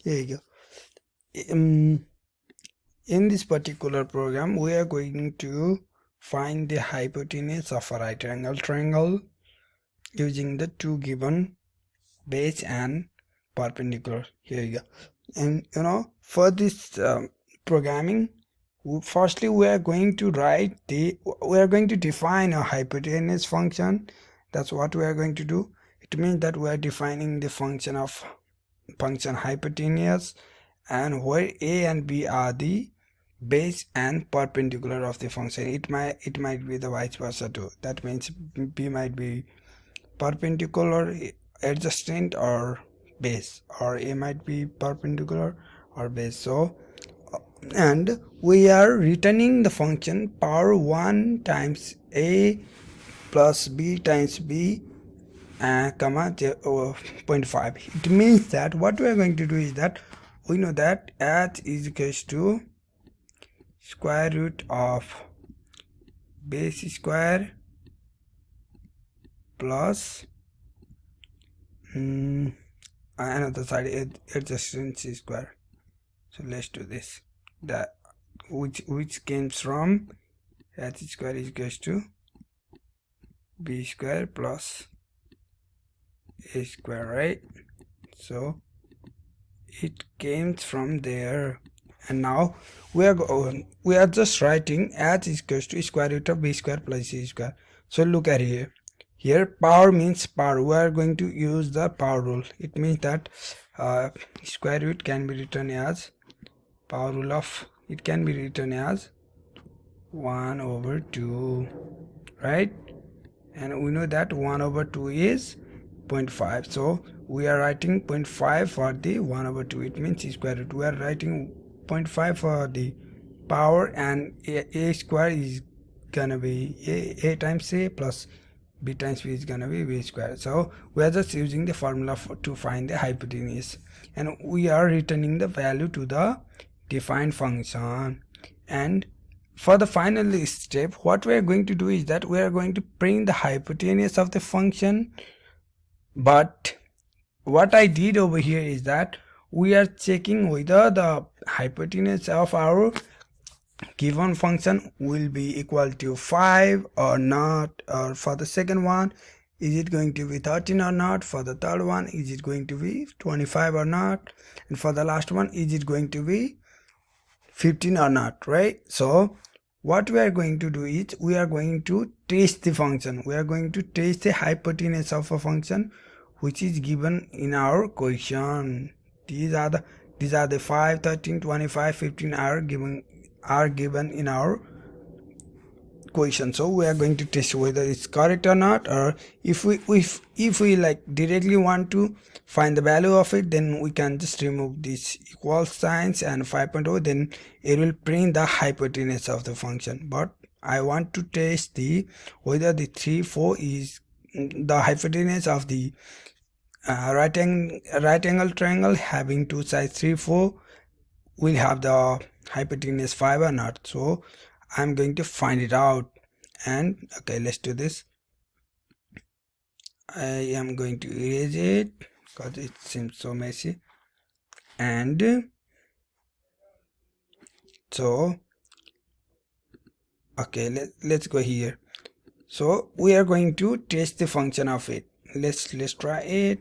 Here you go. In this particular program, we are going to find the hypotenuse of a right angle triangle using the two given base and perpendicular. Here you go. And for this programming, firstly we are going to define a hypotenuse function. That's what we are going to do. It means that we are defining the function hypotenuse, and where a and b are the base and perpendicular of the function. It might be the vice versa too. That means b might be perpendicular, adjacent, or base, or a might be perpendicular or base. So and we are returning the function power 1 times a plus b times b comma 0.5. It means that what we are going to do is that we know that h is equals to square root of base square plus another side adjacent square. So let's do this, that which comes from h square is equals to b square plus a square, right? So it came from there, and now we are just writing h is equals to square root of b square plus c square. So look at here power means power. We are going to use the power rule. It means that square root can be written as power rule of, it can be written as 1 over 2, right? And we know that 1 over 2 is 0.5, so we are writing 0.5 for the 1 over 2. It means square root. We are writing 0.5 for the power, and a square is gonna be a times a plus b times b is gonna be b square. So we are just using the formula to find the hypotenuse, and we are returning the value to the defined function. And for the final step, what we are going to do is that we are going to print the hypotenuse of the function. But what I did over here is that we are checking whether the hypotenuse of our given function will be equal to 5 or not, or for the second one, is it going to be 13 or not, for the third one, is it going to be 25 or not, and for the last one, is it going to be 15 or not, right? So what we are going to do is we are going to test the function. We are going to test the hypotenuse of a function which is given in our question. These are the 5, 13, 25, 15 are given in our question. So we are going to test whether it's correct or not, or if we like directly want to find the value of it, then we can just remove this equal signs and 5.0, then it will print the hypotenuse of the function. But I want to test whether the 3, 4 is the hypotenuse of the right angle triangle having two sides 3, 4 will have the hypotenuse 5 or not. So I'm going to find it out. And okay, let's do this. I am going to erase it because it seems so messy. And so okay, let's go here. So we are going to test the function of it. Let's try it.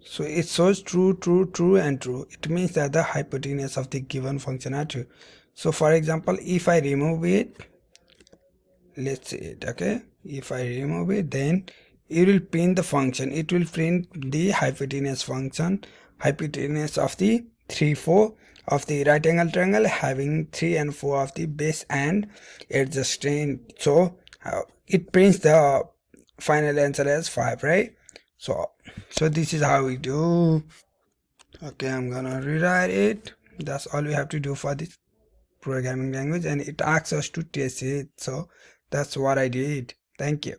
So it shows true, true, true, and true. It means that the hypotenuse of the given function are true. So for example, if I remove it, let's see it, okay, if I remove it, then it will print the function. It will print the hypotenuse function, hypotenuse of the 3, 4 of the right angle triangle having 3 and 4 of the base and adjacent. So it prints the final answer as 5, right? So this is how we do. Okay, I'm gonna rewrite it. That's all we have to do for this programming language, and it asks us to test it. So that's what I did. Thank you.